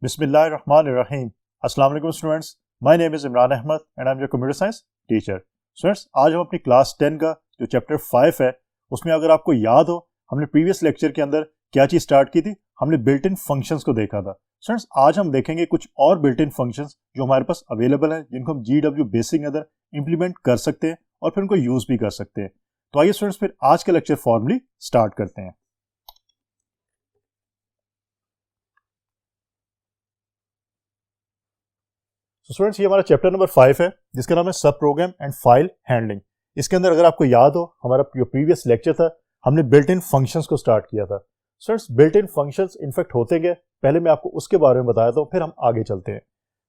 बिस्मिल्लाहिर्रहमानिर्रहीम। अस्सलाम वालेकुम students, my name is Imran Ahmad and I am your computer science teacher. Students, आज हम अपनी क्लास 10 का जो चैप्टर 5 है उसमें अगर आपको याद हो हमने प्रीवियस लेक्चर के अंदर क्या चीज़ स्टार्ट की थी, हमने बिल्ट इन फंक्शंस को देखा था। स्टूडेंट्स, आज हम देखेंगे कुछ और बिल्ट इन फंक्शंस जो हमारे पास अवेलेबल हैं, जिनको हम GW बेसिक के अंदर इंप्लीमेंट कर सकते हैं और फिर उनको यूज़ भी कर सकते हैं। तो आइए स्टूडेंट्स फिर आज का लेक्चर फॉर्मली स्टार्ट करते हैं। तो स्टूडेंट्स, ये हमारा चैप्टर नंबर 5 है जिसका नाम है सब प्रोग्राम एंड फाइल हैंडलिंग। इसके अंदर अगर आपको याद हो हमारा जो प्रीवियस लेक्चर था हमने बिल्ट इन फंक्शंस को स्टार्ट किया था। Students, built in functions in fact होते क्या, पहले मैं आपको उसके बारे में बताया था, फिर हम आगे चलते हैं।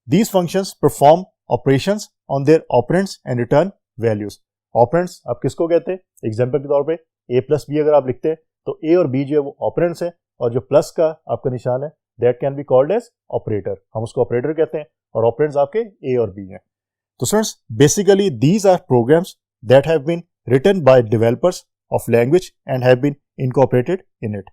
These functions perform operations on their operands and return values. Operands आप किसको कहते हैं? एग्जाम्पल के तौर पे a+b अगर आप लिखते हैं तो a और b जो है वो ऑपरेंड्स है, और जो प्लस का आपका निशान है that can be called as operator, हम उसको ऑपरेटर कहते हैं, और ऑपरेंड्स आपके a और b हैं। तो students, basically these are programs that have been written by developers of language and have been incorporated in it.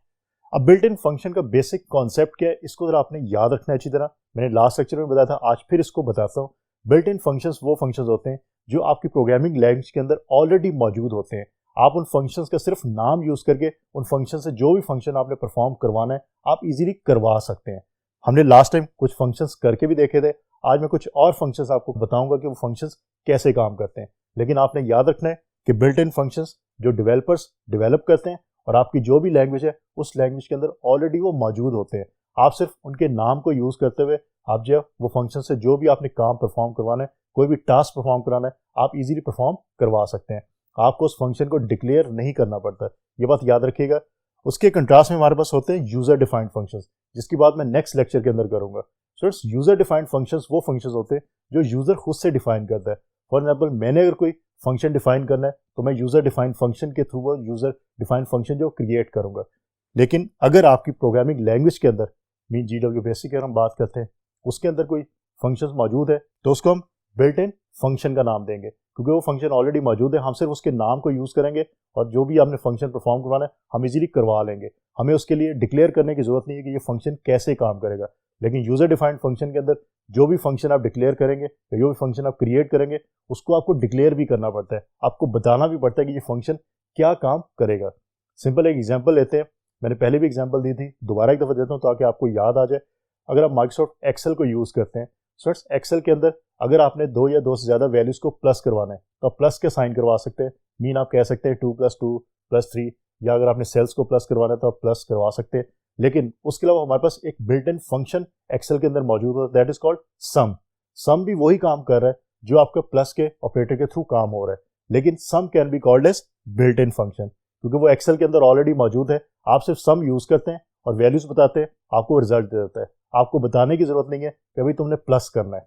अब बिल्ट इन फंक्शन का बेसिक कॉन्सेप्ट क्या है, इसको जरा आपने याद रखना है अच्छी तरह। मैंने लास्ट लेक्चर में बताया था, आज फिर इसको बताता हूँ। बिल्ट इन फंक्शंस वो फंक्शंस होते हैं जो आपकी प्रोग्रामिंग लैंग्वेज के अंदर ऑलरेडी मौजूद होते हैं। आप उन फंक्शंस का सिर्फ नाम यूज करके उन फंक्शन से जो भी फंक्शन आपने परफॉर्म करवाना है आप इजीली करवा सकते हैं। हमने लास्ट टाइम कुछ फंक्शंस करके भी देखे थे, आज मैं कुछ और फंक्शंस आपको बताऊंगा कि वो फंक्शंस कैसे काम करते हैं। लेकिन आपने याद रखना है कि बिल्ट इन फंक्शंस जो डेवलपर्स डेवलप करते हैं और आपकी जो भी लैंग्वेज है उस लैंग्वेज के अंदर ऑलरेडी वो मौजूद होते हैं। आप सिर्फ उनके नाम को यूज करते हुए आप जो वो फंक्शन से जो भी आपने काम परफॉर्म करवाना है, कोई भी टास्क परफॉर्म कराना है, आप इजीली परफॉर्म करवा सकते हैं। आपको उस फंक्शन को डिक्लेयर नहीं करना पड़ता, ये बात याद रखिएगा। उसके कंट्रास्ट में हमारे पास होते हैं यूजर डिफाइंड फंक्शंस, जिसकी बात मैं नेक्स्ट लेक्चर के अंदर करूंगा। So it's user defined functions वो फंक्शंस होते हैं जो यूजर खुद से डिफाइन करता है। फॉर एग्जांपल, मैंने अगर कोई फंक्शन डिफाइन करना है तो मैं यूजर डिफाइंड फंक्शन के थ्रू वो यूजर डिफाइंड फंक्शन जो क्रिएट करूंगा। लेकिन अगर आपकी प्रोग्रामिंग लैंग्वेज के अंदर मीन GW बेसिक की हम बात करते हैं, उसके अंदर कोई फंक्शंस मौजूद है तो उसको हम बिल्ट इन फंक्शन का नाम देंगे, क्योंकि वो फंक्शन ऑलरेडी मौजूद है। हम सिर्फ उसके नाम को यूज करेंगे और जो भी आपने फंक्शन परफॉर्म करवाना है हम इजीली करवा लेंगे। हमें उसके लिए डिक्लेयर करने की जरूरत नहीं है कि ये फंक्शन कैसे काम करेगा। लेकिन यूजर डिफाइंड फंक्शन के अंदर जो भी फंक्शन आप डिक्लेयर करेंगे या जो भी फंक्शन आप क्रिएट करेंगे उसको आपको डिक्लेयर भी करना पड़ता है, आपको बताना भी पड़ता है कि ये फंक्शन क्या काम करेगा। सिंपल एक एग्जाम्पल लेते हैं, मैंने पहले भी एग्जाम्पल दी थी, दोबारा एक दफ़ा देता हूँ ताकि आपको याद आ जाए। अगर आप माइक्रोसॉफ्ट एक्सेल को यूज़ करते हैं, सो एक्सेल के अंदर अगर आपने 2 या 2 से ज़्यादा वैल्यूज़ को प्लस करवाना है तो आप प्लस के साइन करवा सकते हैं। मीन आप कह सकते हैं 2 + 2 + 3, या अगर आपने सेल्स को प्लस करवाना है तो आप प्लस करवा सकते हैं। लेकिन उसके अलावा हमारे पास एक बिल्ट इन फंक्शन एक्सेल के अंदर मौजूद है, दैट इज कॉल्ड सम। सम भी वही काम कर रहा है जो आपका प्लस के ऑपरेटर के थ्रू काम हो रहा है, लेकिन sum can be called as built in function क्योंकि वो एक्सेल के अंदर ऑलरेडी मौजूद है। आप सिर्फ सम यूज करते हैं और वैल्यूज बताते हैं, आपको रिजल्ट दे देता है। आपको बताने की जरूरत नहीं है कि भाई तुमने प्लस करना है,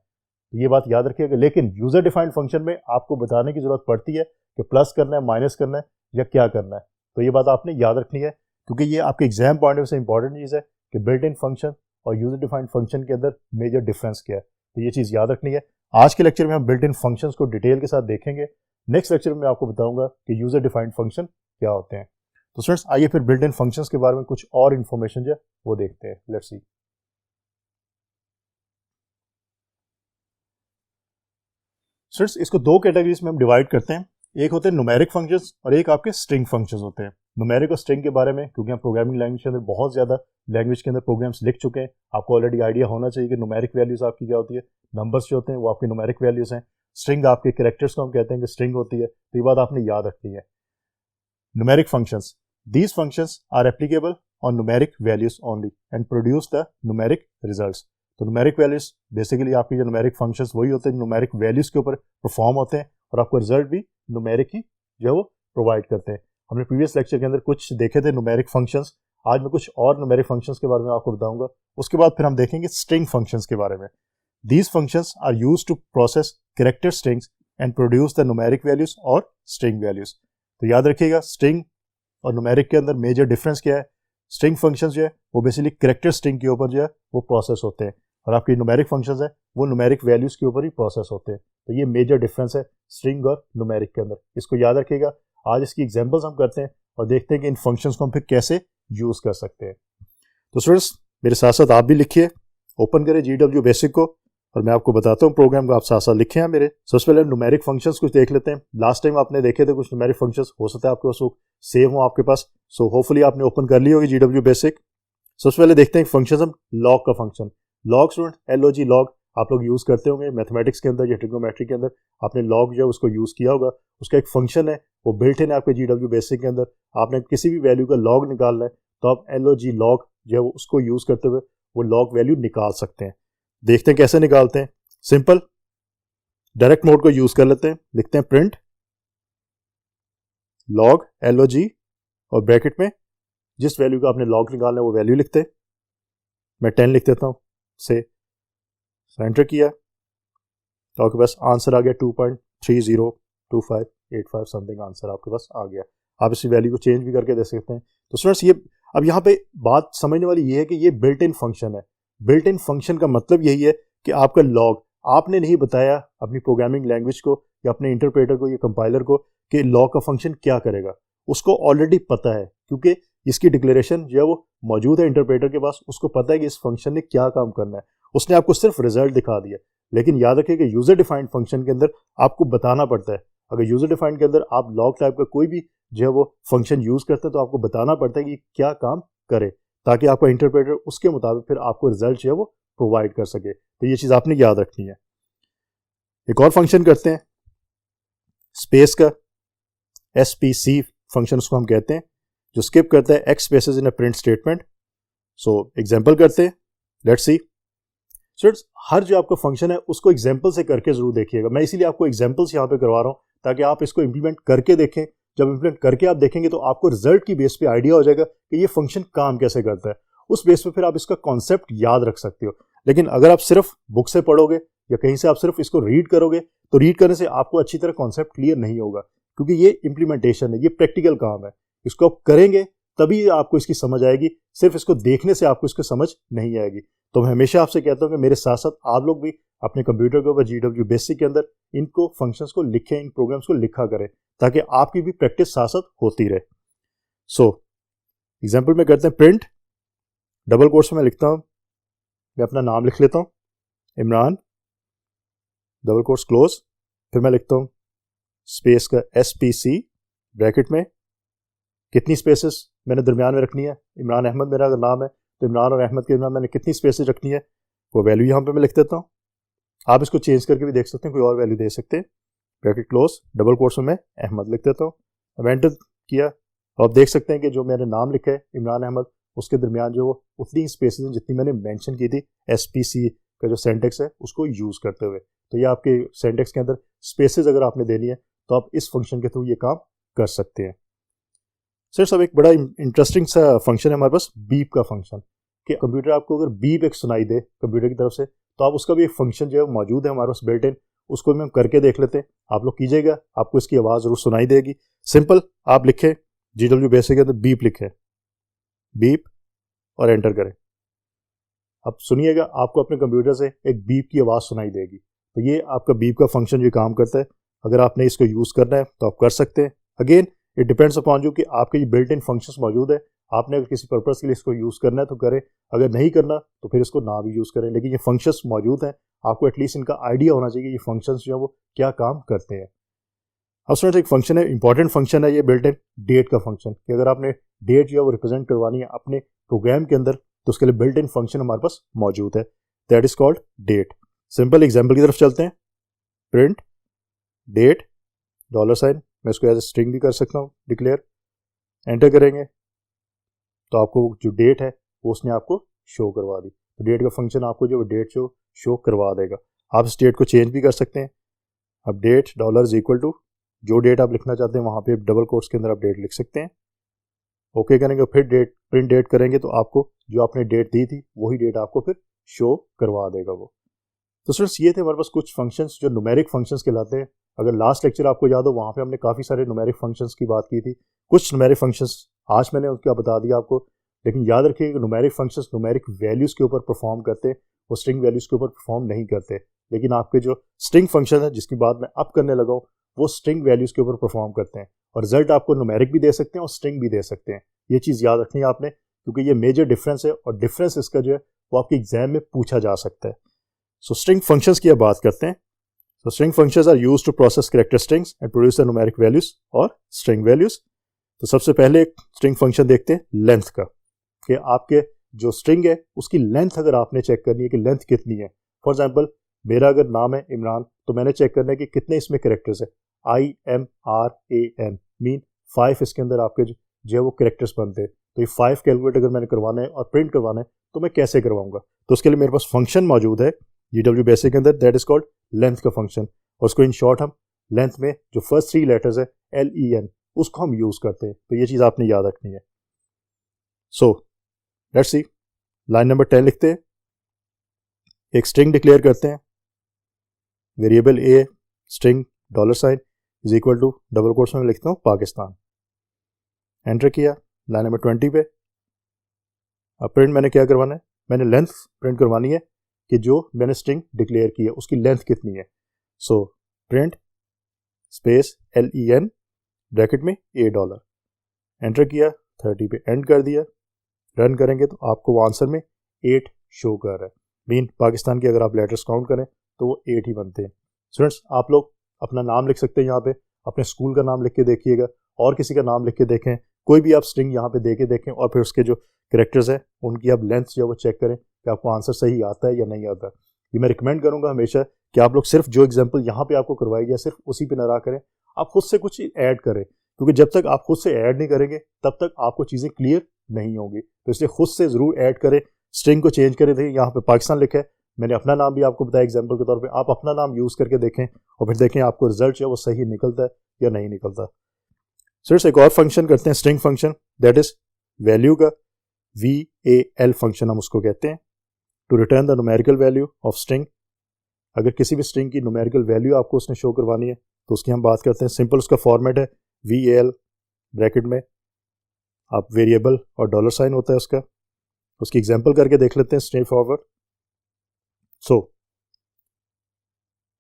ये बात याद रखिएगा। लेकिन यूजर डिफाइंड फंक्शन में आपको बताने की जरूरत पड़ती है कि प्लस करना है, माइनस करना है या क्या करना है। तो ये बात आपने याद रखनी है क्योंकि ये आपके एग्जाम पॉइंट ऑफ से इंपॉर्टेंट चीज़ है कि बिल्ट इन फंक्शन और यूजर डिफाइंड फंक्शन के अंदर मेजर डिफरेंस क्या है। तो ये चीज़ याद रखनी है। आज के लेक्चर में हम बिल्ट इन फंक्शंस को डिटेल के साथ देखेंगे। नेक्स्ट लेक्चर में आपको बताऊंगा कि यूजर डिफाइंड फंक्शन क्या होते हैं। तो स्टूडेंट्स, आइए फिर बिल्ट इन फंक्शंस के बारे में कुछ और इन्फॉर्मेशन जो है वो देखते हैं। Let's C. स्टूडेंट्स, इसको 2 कैटेगरीज में हम डिवाइड करते हैं। एक होते हैं न्यूमेरिक फंक्शंस और एक आपके स्ट्रिंग फंक्शंस होते हैं। न्यूमेरिक और स्ट्रिंग के बारे में क्योंकि हम प्रोग्रामिंग लैंग्वेज के अंदर बहुत ज़्यादा लैंग्वेज के अंदर प्रोग्राम्स लिख चुके हैं, आपको ऑलरेडी आइडिया होना चाहिए कि न्यूमेरिक वैल्यूज आपकी क्या होती है। नंबर्स जो होते हैं वो आपके न्यूमेरिक वैल्यूज हैं। स्ट्रिंग आपके कैरेक्टर्स को हम कहते हैं कि स्ट्रिंग होती है। तो ये बात आपने याद रखनी है। Numeric functions, these functions are applicable on numeric values only and produce the numeric results. तो न्यूमेरिक वैल्यूज बेसिकली आपकी जो न्यूमेरिक फंक्शंस वही होते हैं न्यूमेरिक वैल्यूज के ऊपर परफॉर्म होते हैं और आपको रिजल्ट भी न्यूमेरिक ही जो है वो प्रोवाइड करते हैं। हमने प्रीवियस लेक्चर के अंदर कुछ देखे थे न्यूमेरिक फंक्शंस, आज मैं कुछ और न्यूमेरिक फंक्शंस के बारे में आपको बताऊंगा। उसके बाद फिर हम देखेंगे स्ट्रिंग फंक्शंस के बारे में। These functions are used to process character strings and produce the numeric values और स्ट्रिंग वैल्यूज। तो याद रखिएगा स्ट्रिंग और न्यूमेरिक के अंदर मेजर डिफरेंस क्या है। स्ट्रिंग फंक्शंस जो है वो बेसिकली कैरेक्टर स्ट्रिंग के ऊपर जो है वो प्रोसेस होते हैं और आपकी न्यूमेरिक फंक्शंस है वो न्यूमेरिक वैल्यूज के ऊपर ही प्रोसेस होते हैं। तो ये मेजर डिफरेंस है स्ट्रिंग और न्यूमेरिक के अंदर, इसको याद रखिएगा। आज इसकी एग्जांपल्स हम करते हैं और देखते हैं कि इन फंक्शंस को हम फिर कैसे यूज कर सकते हैं। तो स्टूडेंट्स, मेरे साथ साथ आप भी लिखिए ओपन करें GW बेसिक को और मैं आपको बताता हूँ प्रोग्राम को, आप साथ साथ लिखे हैं मेरे। सबसे पहले न्यूमेरिक फंक्शंस कुछ देख लेते हैं। लास्ट टाइम आपने देखे थे कुछ न्यूमेरिक फंक्शंस, हो सकता है आपके पास वो सेव हो आपके पास। सो होपफुली आपने ओपन कर ली होगी GW बेसिक। सबसे पहले देखते हैं फंक्शन, हम लॉग का function. Log student LOG log आप लोग यूज करते होंगे मैथमेटिक्स के अंदर या ट्रिग्नोमेट्री के अंदर, आपने लॉग जो है उसको यूज किया होगा। उसका एक फंक्शन है, वो बिल्ट इन है आपके GW बेसिक के अंदर। आपने किसी भी वैल्यू का लॉग निकालना है तो आप LOG लॉग जो है उसको यूज करते हुए वो लॉग वैल्यू निकाल सकते हैं। देखते हैं कैसे निकालते हैं। सिंपल डायरेक्ट मोड को यूज कर लेते हैं, लिखते हैं प्रिंट लॉग LOG और ब्रैकेट में जिस वैल्यू का आपने लॉग निकालना है वो वैल्यू लिखते हैं। मैं 10 लिख देता हूं से एंटर किया तो आपके पास आंसर आ गया 2.302585 समथिंग आंसर आपके पास आ गया। आप इसी वैल्यू को चेंज भी करके दे सकते हैं। तो स्टूडेंट्स ये अब यहाँ पे बात समझने वाली ये है कि ये बिल्ट इन फंक्शन है। बिल्ट इन फंक्शन का मतलब यही है कि आपका लॉग आपने नहीं बताया अपनी प्रोग्रामिंग लैंग्वेज को या अपने इंटरप्रेटर को या कंपाइलर को कि लॉग का फंक्शन क्या करेगा, उसको ऑलरेडी पता है क्योंकि इसकी डिक्लेरेशन जो है वो मौजूद है इंटरप्रेटर के पास। उसको पता है कि इस फंक्शन ने क्या काम करना है, उसने आपको सिर्फ रिजल्ट दिखा दिया। लेकिन याद रखिए कि यूजर डिफाइंड फंक्शन के अंदर आपको बताना पड़ता है। अगर यूजर डिफाइंड के अंदर आप लॉग टाइप का कोई भी जो है वो फंक्शन यूज करते हैं तो आपको बताना पड़ता है कि क्या काम करे, ताकि आपका इंटरप्रेटर उसके मुताबिक फिर आपको रिजल्ट जो है वो प्रोवाइड कर सके। तो ये चीज आपने याद रखनी है। एक और फंक्शन करते हैं स्पेस का, SPC फंक्शन उसको हम कहते हैं, जो स्किप करता है X spaces in a print statement. So example करते हैं, लेट्स सी। स्टूडेंट्स हर जो आपका फंक्शन है उसको एग्जांपल से करके जरूर देखिएगा। मैं इसीलिए आपको एग्जांपल्स यहाँ पे करवा रहा हूँ ताकि आप इसको इंप्लीमेंट करके देखें। जब इंप्लीमेंट करके आप देखेंगे तो आपको रिजल्ट की बेस पे आइडिया हो जाएगा कि ये फंक्शन काम कैसे करता है। उस बेस पे फिर आप इसका कॉन्सेप्ट याद रख सकते हो। लेकिन अगर आप सिर्फ बुक से पढ़ोगे या कहीं से आप सिर्फ इसको रीड करोगे तो रीड करने से आपको अच्छी तरह कॉन्सेप्ट क्लियर नहीं होगा, क्योंकि ये इंप्लीमेंटेशन है, ये प्रैक्टिकल काम है। इसको आप करेंगे तभी आपको इसकी समझ आएगी, सिर्फ इसको देखने से आपको इसकी समझ नहीं आएगी। तो मैं हमेशा आपसे कहता हूं कि मेरे साथ साथ आप लोग भी अपने कंप्यूटर के ऊपर GW बेसिक के अंदर इनको फंक्शंस को लिखें, इन प्रोग्राम्स को लिखा करें, ताकि आपकी भी प्रैक्टिस साथ साथ होती रहे। सो एग्जाम्पल में करते हैं प्रिंट डबल कोट्स में लिखता हूं, मैं अपना नाम लिख लेता हूं इमरान, डबल कोट्स क्लोज, फिर मैं लिखता हूं स्पेस का SPC ब्रैकेट में कितनी स्पेसेस मैंने दरमियान में रखनी है। इमरान अहमद मेरा अगर नाम है तो इमरान और अहमद के दरमियान मैंने कितनी स्पेसेस रखनी है वो वैल्यू यहाँ पे मैं लिख देता हूँ। आप इसको चेंज करके भी देख सकते हैं, कोई और वैल्यू दे सकते हैं। ब्रैकेट क्लोज डबल कोट्स में मैं अहमद लिख देता हूँ। अब एंटर किया तो आप देख सकते हैं कि जो मैंने नाम लिखा है इमरान अहमद, उसके दरमियान जो वो उतनी ही स्पेसेस हैं जितनी मैंने मेंशन की थी SPC का जो सेंटेक्स है उसको यूज करते हुए। तो ये आपके सेंटेक्स के अंदर स्पेसेस अगर आपने देनी है तो आप इस फंक्शन के थ्रू ये काम कर सकते हैं। सर सब एक बड़ा इंटरेस्टिंग सा फंक्शन है हमारे पास बीप का फंक्शन, कि कंप्यूटर आपको अगर बीप एक सुनाई दे कंप्यूटर की तरफ से तो आप उसका भी एक फंक्शन जो है मौजूद है हमारे पास बिल्ट इन, उसको भी हम करके देख लेते हैं। आप लोग कीजिएगा, आपको इसकी आवाज़ जरूर सुनाई देगी। सिंपल आप लिखें GW बेसिक के अंदर बीप लिखें, बीप और एंटर करें। अब सुनिएगा आपको अपने कंप्यूटर से एक बीप की आवाज़ सुनाई देगी। तो ये आपका बीप का फंक्शन जो काम करता है। अगर आपने इसको यूज़ करना है तो आप कर सकते हैं। Again it depends upon you कि आपके ये बिल्ट इन फंक्शंस मौजूद है। आपने अगर किसी पर्पस के लिए इसको यूज़ करना है तो करें, अगर नहीं करना तो फिर इसको ना भी यूज़ करें। लेकिन ये फंक्शंस मौजूद हैं, आपको एटलीस्ट इनका आइडिया होना चाहिए कि ये फंक्शंस जो है वो क्या काम करते हैं। अब स्टूडेंट्स एक फंक्शन है, इंपॉर्टेंट फंक्शन है ये बिल्ट इन डेट का फंक्शन, कि अगर आपने डेट जो है वो रिप्रेजेंट करवानी है अपने प्रोग्राम के अंदर तो उसके लिए बिल्ट इन फंक्शन हमारे पास मौजूद है, that is called date. Simple example की तरफ चलते हैं। प्रिंट डेट $, मैं इसको एज ए स्ट्रिंग भी कर सकता हूँ डिक्लेयर। एंटर करेंगे तो आपको जो डेट है वो उसने आपको शो करवा दी। तो डेट का फंक्शन आपको जो डेट शो करवा देगा। आप इस डेट को चेंज भी कर सकते हैं। अब डेट $ इज इक्वल टू जो डेट आप लिखना चाहते हैं वहाँ पे डबल कोट्स के अंदर आप डेट लिख सकते हैं। ओके करेंगे, फिर डेट प्रिंट डेट करेंगे तो आपको जो आपने डेट दी थी वही डेट आपको फिर शो करवा देगा वो। तो स्टूडेंट्स ये थे हमारे पास कुछ फंक्शंस जो न्यूमेरिक फंक्शंस कहलाते हैं। अगर लास्ट लेक्चर आपको याद हो वहाँ पे हमने काफ़ी सारे न्यूमेरिक फंक्शंस की बात की थी। कुछ न्यूमेरिक फंक्शंस आज मैंने उनका बता दिया आपको, लेकिन याद रखिए कि न्यूमेरिक फंक्शंस न्यूमेरिक वैल्यूज़ के ऊपर परफॉर्म करते हैं, वो स्ट्रिंग वैल्यूज़ के ऊपर परफॉर्म नहीं करते। लेकिन आपके जो स्ट्रिंग फंक्शन है जिसकी बात मैं अब करने लगा हूँ वो स्ट्रिंग वैल्यूज़ के ऊपर परफॉर्म करते हैं और रिजल्ट आपको न्यूमेरिक भी दे सकते हैं और स्ट्रिंग भी दे सकते हैं। ये चीज़ याद रखनी है आपने, क्योंकि ये मेजर डिफरेंस है और डिफरेंस इसका जो है वो आपके एग्जाम में पूछा जा सकता है। सो स्ट्रिंग फंक्शंस की अब बात करते हैं। So string functions are used to process character strings and produce the numeric values और स्ट्रिंग वैल्यूज। तो सबसे पहले एक स्ट्रिंग फंक्शन देखते हैं लेंथ का, कि आपके जो स्ट्रिंग है उसकी लेंथ अगर आपने चेक करनी है कि लेंथ कितनी है। फॉर एग्जाम्पल मेरा अगर नाम है इमरान, तो मैंने चेक करना है कि कितने इसमें करेक्टर्स है। IMRAN मीन 5 इसके अंदर आपके जो है वो करेक्टर्स बनते हैं। तो ये 5 कैलकुलेट अगर मैंने करवाना है और प्रिंट करवाना है तो मैं कैसे करवाऊंगा। तो उसके लिए मेरे पास फंक्शन मौजूद है GW बेसिक के अंदर, दैट इज कॉल्ड लेंथ का फंक्शन। और उसको इन शॉर्ट हम लेंथ में जो फर्स्ट 3 लेटर्स है LEN उसको हम यूज करते हैं। तो ये चीज आपने याद रखनी है। So let's see, line number 10 लिखते हैं। एक स्ट्रिंग डिक्लेयर करते हैं, variable A string $, is equal to double quotes में लिखता हूँ पाकिस्तान। एंटर किया लाइन नंबर 20 पे। अब प्रिंट मैंने क्या करवाना है, मैंने लेंथ प्रिंट करवानी है कि जो मैंने स्ट्रिंग डिक्लेयर की है उसकी लेंथ कितनी है। So print space LEN bracket में $, एंटर किया 30 पे, एंड कर दिया। रन करेंगे तो आपको वो आंसर में 8 शो कर रहा है। मीन पाकिस्तान के अगर आप लेटर्स काउंट करें तो वो 8 ही बनते हैं। स्टूडेंट्स आप लोग अपना नाम लिख सकते हैं यहाँ पे, अपने स्कूल का नाम लिख के देखिएगा और किसी का नाम लिख के देखें, कोई भी आप स्ट्रिंग यहाँ पे दे के देखें और फिर उसके जो करेक्टर्स हैं उनकी आप लेंथ जो है वो चेक करें कि आपको आंसर सही आता है या नहीं आता। ये मैं रिकमेंड करूँगा हमेशा कि आप लोग सिर्फ जो एग्जाम्पल यहाँ पे आपको करवाई जाए सिर्फ उसी पे ना रहा करें, आप खुद से कुछ ऐड करें, क्योंकि जब तक आप खुद से ऐड नहीं करेंगे तब तक आपको चीज़ें क्लियर नहीं होंगी। तो इसलिए खुद से ज़रूर ऐड करें, स्ट्रिंग को चेंज करें। थे यहाँ पे पाकिस्तान लिखा है, मैंने अपना नाम भी आपको बताया एग्जाम्पल के तौर पे, आप अपना नाम यूज़ करके देखें और फिर देखें आपको रिजल्ट जो है वो सही निकलता है या नहीं निकलता। सो एक और फंक्शन करते हैं string function, that is value का VAL फंक्शन हम उसको कहते हैं, to return the numerical value of string. अगर किसी भी स्ट्रिंग की न्यूमेरिकल वैल्यू आपको उसने शो करवानी है तो उसकी हम बात करते हैं। सिंपल उसका फॉर्मेट है VAL ब्रैकेट में आप वेरिएबल और $, होता है उसका। उसकी एग्जांपल करके देख लेते हैं straight forward. So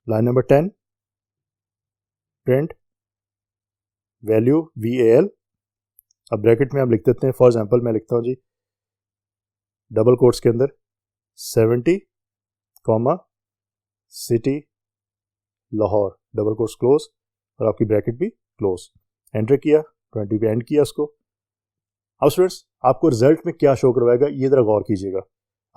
line number 10, print value VAL, अब ब्रैकेट में हम लिख देते हैं, फॉर एग्जांपल मैं लिखता हूँ जी डबल कोट्स के अंदर 70, city Lahore, double quotes close और आपकी ब्रैकेट भी क्लोज। एंटर किया 20 पे, एंड किया उसको। अब स्टूडेंट्स आपको रिजल्ट में क्या शो करवाएगा ये जरा गौर कीजिएगा।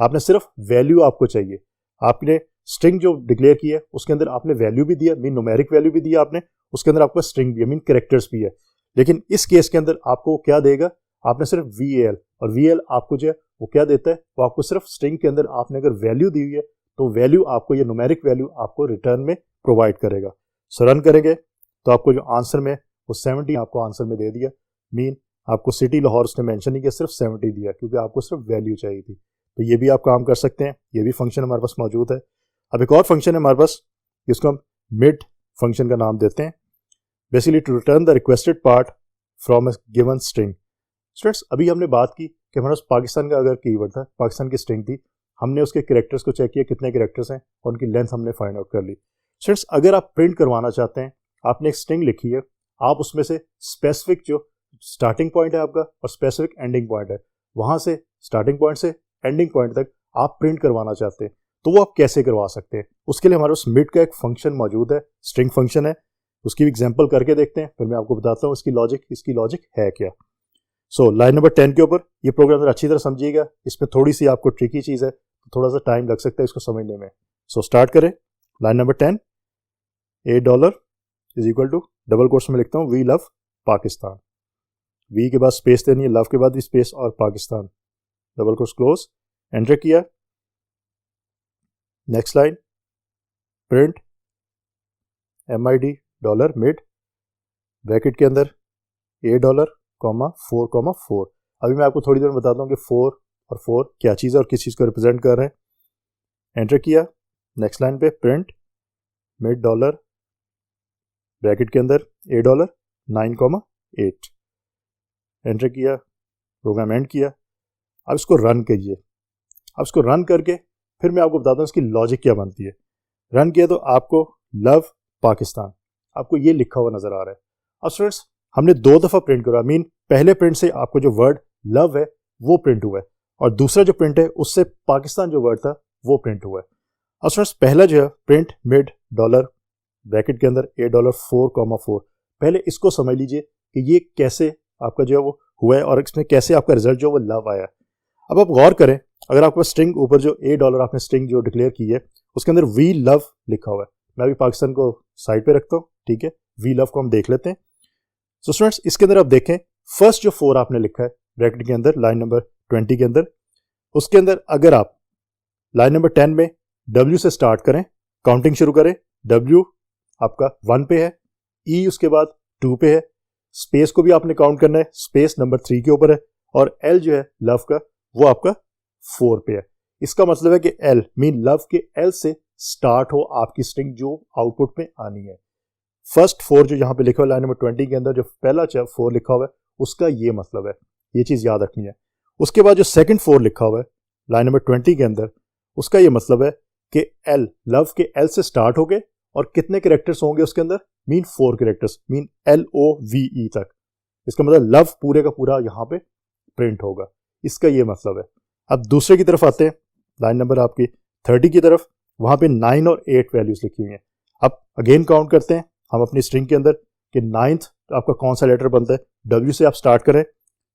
आपने सिर्फ वैल्यू आपको चाहिए, आपने स्ट्रिंग जो डिक्लेयर की है उसके अंदर आपने वैल्यू भी दिया, मीन न्यूमेरिक वैल्यू भी दिया आपने, उसके अंदर आपका स्ट्रिंग भी है, मीन कैरेक्टर्स भी है। लेकिन इस केस के अंदर आपको क्या देगा, आपने सिर्फ VAL, और VAL आपको जो है वो क्या देता है, वो आपको सिर्फ स्ट्रिंग के अंदर आपने अगर वैल्यू दी हुई है तो वैल्यू आपको, ये न्यूमेरिक वैल्यू आपको रिटर्न में प्रोवाइड करेगा। सो रन करेंगे तो आपको जो आंसर में वो 70 आपको आंसर में दे दिया। मीन आपको सिटी लाहौर उसने मेंशन नहीं किया, सिर्फ 70 दिया क्योंकि आपको सिर्फ वैल्यू चाहिए थी। तो ये भी आप काम कर सकते हैं, ये भी फंक्शन हमारे पास मौजूद है। अब एक और फंक्शन है हमारे पास, जिसको हम मिड फंक्शन का नाम देते हैं, basically to return the requested part from a given string. Students अभी हमने बात की कि हमारे पास पाकिस्तान का अगर कीवर्ड था, पाकिस्तान की स्ट्रिंग थी, हमने उसके कैरेक्टर्स को चेक किया कितने कैरेक्टर्स हैं और उनकी लेंथ हमने फाइंड आउट कर ली। स्टूडेंट्स अगर आप प्रिंट करवाना चाहते हैं, आपने एक स्ट्रिंग लिखी है, आप उसमें से स्पेसिफिक जो स्टार्टिंग पॉइंट है आपका और स्पेसिफिक एंडिंग पॉइंट है, वहां से स्टार्टिंग पॉइंट से एंडिंग पॉइंट तक आप प्रिंट करवाना चाहते हैं, तो वो आप कैसे करवा सकते हैं। उसके लिए हमारे पास मिड का एक फंक्शन मौजूद है, स्ट्रिंग फंक्शन है, उसकी भी एग्जांपल करके देखते हैं, फिर मैं आपको बताता हूँ इसकी लॉजिक है क्या। सो लाइन नंबर 10 के ऊपर ये प्रोग्राम जरा अच्छी तरह समझिएगा, इसमें थोड़ी सी आपको ट्रिकी चीज़ है, तो थोड़ा सा टाइम लग सकता है इसको समझने में। सो स्टार्ट करें, line number 10, $, is equal to double quotes में लिखता हूँ वी लव पाकिस्तान, वी के बाद स्पेस देनी है, लव के बाद भी स्पेस और Pakistan, double quotes close. Enter किया, next line print MID dollar mid bracket के अंदर $, 4,4। अभी मैं आपको थोड़ी देर में बताता हूँ कि 4 और 4 क्या चीज़ है और किस चीज़ को रिप्रेजेंट कर रहे हैं। एंटर किया, नेक्स्ट लाइन पे प्रिंट मिड डॉलर ब्रैकेट के अंदर $, 9,8। एंटर किया, प्रोग्राम एंड किया। अब इसको रन कीजिए। अब इसको रन करके फिर मैं आपको बताता हूँ इसकी लॉजिक क्या बनती है। रन किया तो आपको लव पाकिस्तान आपको ये लिखा हुआ नजर आ रहा है। अब स्टूडेंट्स हमने 2 दफ़ा प्रिंट करा, मीन पहले प्रिंट से आपको जो वर्ड लव है वो प्रिंट हुआ है और दूसरा जो प्रिंट है उससे पाकिस्तान जो वर्ड था वो प्रिंट हुआ है। अब स्टूडेंट्स पहला जो है प्रिंट मिड डॉलर ब्रैकेट के अंदर $4,4, पहले इसको समझ लीजिए कि ये कैसे आपका जो है वो हुआ है और इसमें कैसे आपका रिजल्ट जो वो लव आया। अब आप गौर करें, अगर आपको स्ट्रिंग ऊपर जो $8 आपने स्ट्रिंग जो डिक्लेयर की है उसके अंदर वी लव लिखा हुआ है। मैं अभी पाकिस्तान को साइड पे रखता हूँ, ठीक है, वी लव को हम देख लेते हैं। सो स्टूडेंट्स इसके अंदर आप देखें फर्स्ट जो 4 आपने लिखा है ब्रैकेट के अंदर लाइन नंबर 20 के अंदर, उसके अंदर अगर आप लाइन नंबर 10 में W से स्टार्ट करें, काउंटिंग शुरू करें, W आपका 1 पे है, E उसके बाद 2 पे है, स्पेस को भी आपने काउंट करना है, स्पेस नंबर 3 के ऊपर है, और L जो है लव का वो आपका 4 पे है। इसका मतलब है कि L मीन लव के L से स्टार्ट हो आपकी स्ट्रिंग जो आउटपुट में आनी है। फर्स्ट 4 जो यहाँ पे लिखा हुआ लाइन नंबर 20 के अंदर जो पहला 4 लिखा हुआ है उसका ये मतलब है, ये चीज याद रखनी है। उसके बाद जो सेकंड 4 लिखा हुआ है लाइन नंबर 20 के अंदर उसका ये मतलब है कि L लव के L से स्टार्ट हो गए और कितने कैरेक्टर्स होंगे उसके अंदर, मीन 4 कैरेक्टर्स, मीन LOVE तक। इसका मतलब लव पूरे का पूरा यहाँ पे प्रिंट होगा, इसका ये मतलब है। अब दूसरे की तरफ आते हैं, लाइन नंबर आपकी 30 की तरफ, वहां पे 9 और 8 वैल्यूज लिखी हुई हैं। अब अगेन काउंट करते हैं हम अपनी स्ट्रिंग के अंदर कि 9th आपका कौन सा लेटर बनता है। W से आप स्टार्ट करें,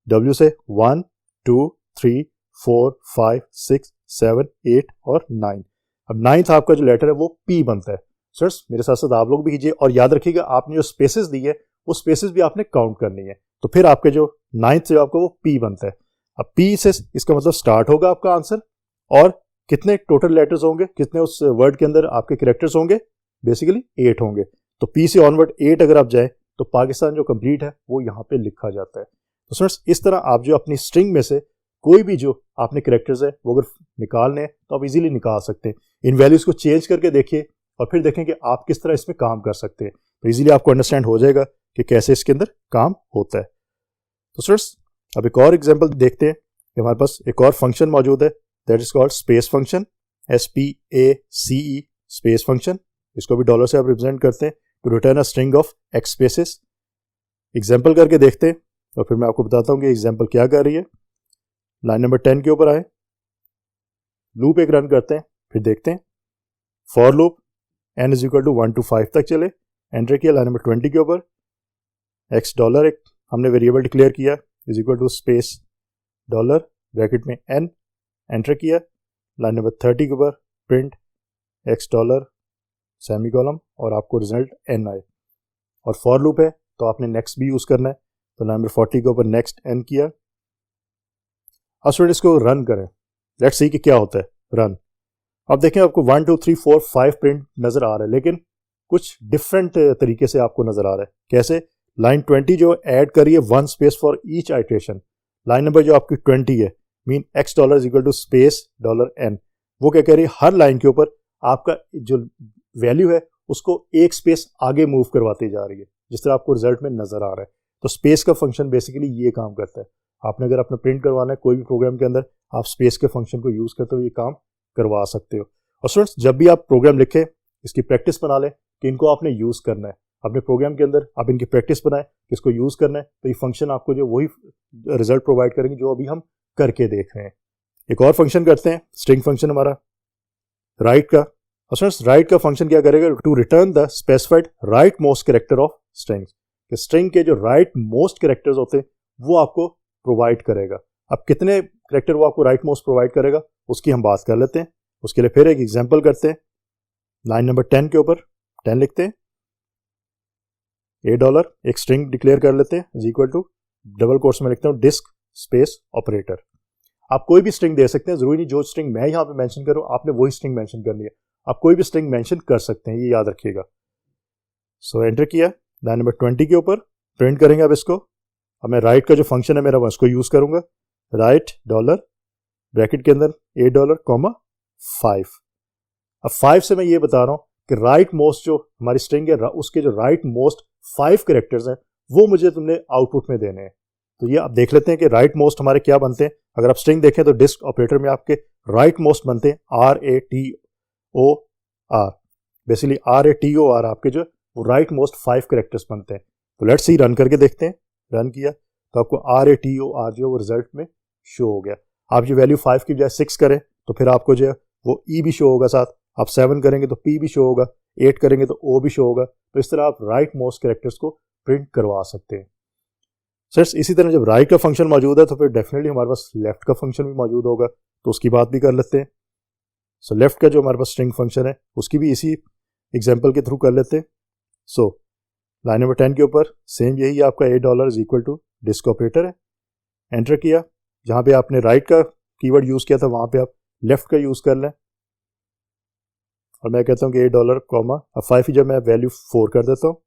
W से 1 2 3 4 5 6 7 8 और 9। अब 9th आपका जो लेटर है वो P बनता है। सर मेरे साथ साथ आप लोग भी कीजिए और याद रखिएगा आपने जो स्पेसेस दी है वो स्पेसेस भी आपने काउंट करनी है, तो फिर आपके जो 9th से आपका वो P बनता है। अब P से इसका मतलब स्टार्ट होगा आपका आंसर, और कितने टोटल लेटर्स होंगे, कितने उस वर्ड के अंदर आपके कैरेक्टर्स होंगे, बेसिकली 8 होंगे। तो P से ऑनवर्ड 8 अगर आप जाए तो पाकिस्तान जो कंप्लीट है वो यहाँ पे लिखा जाता है। तो स्टूडेंट्स इस तरह आप जो अपनी स्ट्रिंग में से कोई भी जो आपने कैरेक्टर्स है वो अगर निकालने हैं तो आप इजीली निकाल सकते हैं। इन वैल्यूज को चेंज करके देखिए और फिर देखें कि आप किस तरह इसमें काम कर सकते हैं, तो इजीली आपको अंडरस्टैंड हो जाएगा कि कैसे इसके अंदर काम होता है। तो स्टूडेंट्स अब एक और एग्जांपल देखते हैं कि हमारे पास एक और फंक्शन मौजूद है, that is called space function, SPACE space function. इसको भी डॉलर से आप रिप्रेजेंट करते हैं to return a string of X spaces. Example करके देखते हैं और फिर मैं आपको बताता हूँ कि एग्जाम्पल क्या कर रही है। लाइन नंबर 10 के ऊपर आए, लूप एक रन करते हैं, फिर देखते हैं। For loop n is equal to 1 to 5 तक चले, एंटर किया लाइन नंबर 20 के ऊपर, X डॉलर एक हमने वेरिएबल डिक्लेयर किया is equal to space dollar bracket में n, एंटर किया लाइन नंबर 30 के ऊपर print X dollar semicolon और आपको रिजल्ट n आए। और फॉर लूप है तो आपने नेक्स्ट भी यूज करना है, तो लाइन नंबर 40 के ऊपर नेक्स्ट n किया। अब स्टूडेंट इसको रन करें, लेट्स सी कि क्या होता है रन। अब देखें आपको 1 2 3 4 5 प्रिंट नजर आ रहा है, लेकिन कुछ डिफरेंट तरीके से आपको नजर आ रहा है। कैसे? लाइन 20 जो ऐड करिए 1 space for each iteration, line number जो आपकी 20 है mean X dollar is equal to space dollar n, वो क्या कह रही है, हर लाइन के ऊपर आपका जो वैल्यू है उसको एक स्पेस आगे मूव करवाती जा रही है, जिस तरह आपको रिजल्ट में नजर आ रहा है। तो स्पेस का फंक्शन बेसिकली ये काम करता है। आपने अगर अपना प्रिंट करवाना है कोई भी प्रोग्राम के अंदर, आप स्पेस के फंक्शन को यूज करते हुए ये काम करवा सकते हो। और स्टूडेंट्स जब भी आप प्रोग्राम लिखें इसकी प्रैक्टिस बना लें कि इनको आपने यूज करना है अपने प्रोग्राम के अंदर, आप इनकी प्रैक्टिस बनाएं कि इसको यूज करना है, तो ये फंक्शन आपको जो वही रिजल्ट प्रोवाइड करेंगे जो अभी हम करके देख रहे हैं। एक और फंक्शन करते हैं, स्ट्रिंग फंक्शन हमारा राइट का। राइट का फंक्शन क्या करेगा, to return the specified rightmost character of strings, string के जो राइट मोस्ट कैरेक्टर्स होते हैं वो आपको प्रोवाइड करेगा। अब कितने कैरेक्टर वो आपको राइट मोस्ट प्रोवाइड करेगा उसकी हम बात कर लेते हैं। उसके लिए फिर एक एग्जांपल करते हैं, लाइन नंबर 10 के ऊपर 10 लिखते हैं, $, एक स्ट्रिंग डिक्लेयर कर लेते हैं is equal to double quotes में लिखते हैं डिस्क स्पेस ऑपरेटर। आप कोई भी स्ट्रिंग दे सकते हैं, जरूरी नहीं जो स्ट्रिंग मैं यहाँ पे मेंशन करूँ आपने वही स्ट्रिंग मेंशन करनी है, आप कोई भी स्ट्रिंग मेंशन कर सकते हैं, ये याद रखिएगा। सो एंटर किया लाइन नंबर 20 के ऊपर, प्रिंट करेंगे अब इसको। अब मैं राइट का जो फंक्शन है मेरा उसको यूज करूंगा, राइट डॉलर ब्रैकेट के अंदर $, 5। अब 5 से मैं ये बता रहा हूं कि राइट मोस्ट जो हमारी स्ट्रिंग है उसके जो राइट मोस्ट 5 कैरेक्टर्स हैं वो मुझे तुमने आउटपुट में देने हैं। तो ये आप देख लेते हैं कि राइट मोस्ट हमारे क्या बनते हैं। अगर आप स्ट्रिंग देखें तो डिस्क ऑपरेटर में आपके राइट मोस्ट बनते हैं RATOR, बेसिकली RATOR आपके जो वो राइट मोस्ट 5 कैरेक्टर्स बनते हैं। तो लेट्स सी रन करके देखते हैं। रन किया तो आपको RATOR जो वो रिजल्ट में शो हो गया। आप जो वैल्यू 5 की बजाय 6 करें तो फिर आपको जो है वो ई भी शो होगा साथ, आप 7 करेंगे तो पी भी शो होगा, 8 करेंगे तो ओ भी शो होगा। तो इस तरह आप राइट मोस्ट कैरेक्टर्स को प्रिंट करवा सकते हैं। सर इसी तरह जब राइट का फंक्शन मौजूद है तो फिर डेफिनेटली हमारे पास लेफ्ट का फंक्शन भी मौजूद होगा, तो उसकी बात भी कर लेते हैं। सो लेफ्ट का जो हमारे पास स्ट्रिंग फंक्शन है उसकी भी इसी एग्जाम्पल के थ्रू कर लेते हैं। सो लाइन नंबर 10 के ऊपर सेम यही आपका $8 is equal to disk operator है, एंटर किया। जहाँ पे आपने राइट का कीवर्ड यूज़ किया था वहाँ पे आप लेफ्ट का यूज़ कर लें, और मैं कहता हूँ कि $8 कॉमा अब 5 जब मैं वैल्यू 4 कर देता हूँ।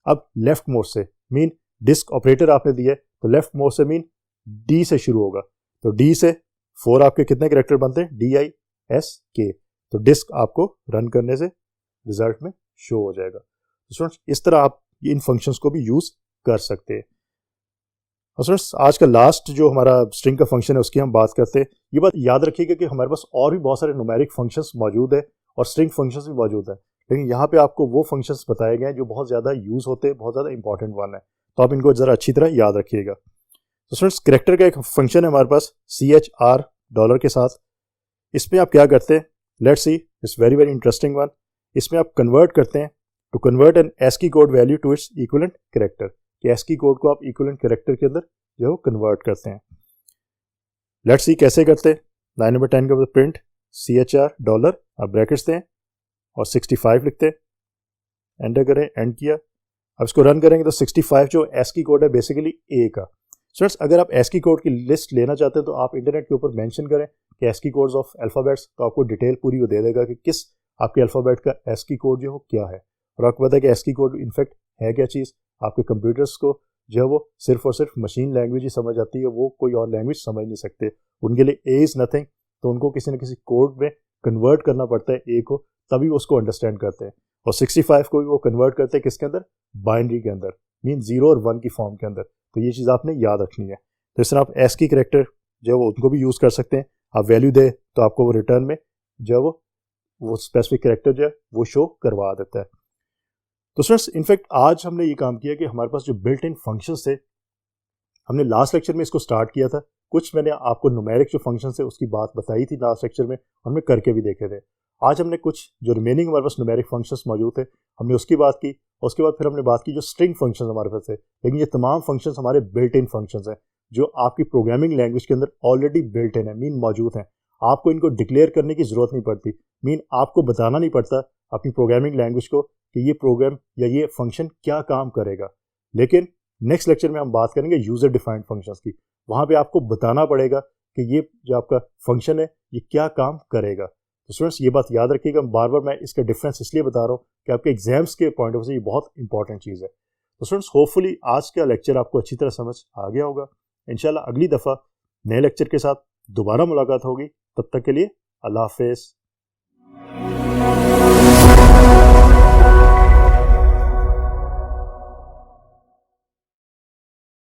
अब लेफ्ट मोड से मीन डिस्क ऑपरेटर आपने दिया है, तो लेफ्ट मोड से मीन डी से शुरू होगा, तो डी से 4 आपके कितने कैरेक्टर बनते हैं, DISK, तो डिस्क आपको रन करने से रिजल्ट में शो हो जाएगा। तो स्टूडेंट्स इस तरह आप इन फंक्शंस को भी यूज कर सकते हैं। और स्टूडेंट्स आज का लास्ट जो हमारा स्ट्रिंग का फंक्शन है उसकी हम बात करते हैं। ये बात याद रखिएगा कि हमारे पास और भी बहुत सारे न्यूमेरिक फंक्शंस मौजूद है और स्ट्रिंग फंक्शंस भी मौजूद है, लेकिन यहाँ पे आपको वो फंक्शंस बताए गए हैं जो बहुत ज़्यादा यूज होते हैं, बहुत ज़्यादा इंपॉर्टेंट वन है, तो आप इनको ज़रा अच्छी तरह याद रखिएगा। तो स्टूडेंट्स कैरेक्टर का एक फंक्शन है हमारे पास $CHR के साथ। इसमें आप क्या करते हैं, let's see, it's very very interesting one. इसमें आप कन्वर्ट करते हैं to convert an ASCII code value to its equivalent character, कि ASCII कोड को आप इक्विवेलेंट कैरेक्टर के अंदर जो कन्वर्ट करते हैं। लेट्स सी कैसे करते हैं। लाइन नंबर 10 के ऊपर प्रिंट $CHR, आप ब्रैकेट्स दें और 65 लिखते हैं, एंटर करें, एंड किया। अब इसको रन करेंगे तो 65 जो ASCII कोड है बेसिकली ए का। स्टूडेंट्स अगर आप ASCII कोड की लिस्ट लेना चाहते हैं तो आप इंटरनेट के ऊपर मेंशन करें कि ASCII कोड्स ऑफ अल्फ़ाबेट्स, तो आपको डिटेल पूरी वो दे देगा कि किस आपके अल्फ़ाबेट का ASCII कोड जो हो क्या है। और आपको पता है कि ASCII कोड इनफैक्ट है क्या चीज़, आपके कंप्यूटर्स को जो है वो सिर्फ और सिर्फ मशीन लैंग्वेज ही समझ आती है, वो कोई और लैंग्वेज समझ नहीं सकते। उनके लिए ए इज़ नथिंग, तो उनको किसी न किसी कोड में कन्वर्ट करना पड़ता है ए को, तभी वो उसको अंडरस्टैंड करते हैं। और 65 को भी वो कन्वर्ट करते हैं किसके अंदर, बाइनरी के अंदर, मीन 0 और 1 की फॉर्म के अंदर। तो ये चीज़ आपने याद रखनी है। तो इस तरह आप ASCII कैरेक्टर जो है वो उनको भी यूज़ कर सकते हैं। आप वैल्यू दे तो आपको वो रिटर्न में जो है वो स्पेसिफिक कैरेक्टर जो है वो शो करवा देता है। तो स्टूडेंट्स इनफैक्ट आज हमने ये काम किया कि हमारे पास जो बिल्ट इन फंक्शंस थे, हमने लास्ट लेक्चर में इसको स्टार्ट किया था, कुछ मैंने आपको न्यूमेरिक जो फंक्शन है उसकी बात बताई थी लास्ट लेक्चर में, हमने करके भी देखे थे। आज हमने कुछ जो रिमेनिंग हमारे पास न्यूमेरिक फंक्शंस मौजूद थे हमने उसकी बात की, और उसके बाद फिर हमने बात की जो स्ट्रिंग फंक्शंस हमारे पास थे। लेकिन ये तमाम फंक्शंस हमारे बिल्ट इन फंक्शंस हैं जो आपकी प्रोग्रामिंग लैंग्वेज के अंदर ऑलरेडी बिल्ट इन है, मीन मौजूद हैं। आपको इनको डिक्लेयर करने की जरूरत नहीं पड़ती, मीन आपको बताना नहीं पड़ता अपनी प्रोग्रामिंग लैंग्वेज को कि ये प्रोग्राम या ये फंक्शन क्या काम करेगा। लेकिन नेक्स्ट लेक्चर में हम बात करेंगे यूजर डिफाइंड फंक्शंस की, वहाँ पे आपको बताना पड़ेगा कि ये जो आपका फंक्शन है ये क्या काम करेगा। तो स्टूडेंट्स ये बात याद रखिएगा, बार बार मैं इसका डिफरेंस इसलिए बता रहा हूँ कि आपके एग्जाम्स के पॉइंट ऑफ व्यू से ये बहुत इंपॉर्टेंट चीज़ है। तो स्टूडेंट्स होपफुली आज का लेक्चर आपको अच्छी तरह समझ आ गया होगा। इंशाल्लाह अगली दफ़ा नए लेक्चर के साथ दोबारा मुलाकात होगी, तब तक के लिए अल्लाह हाफिज़।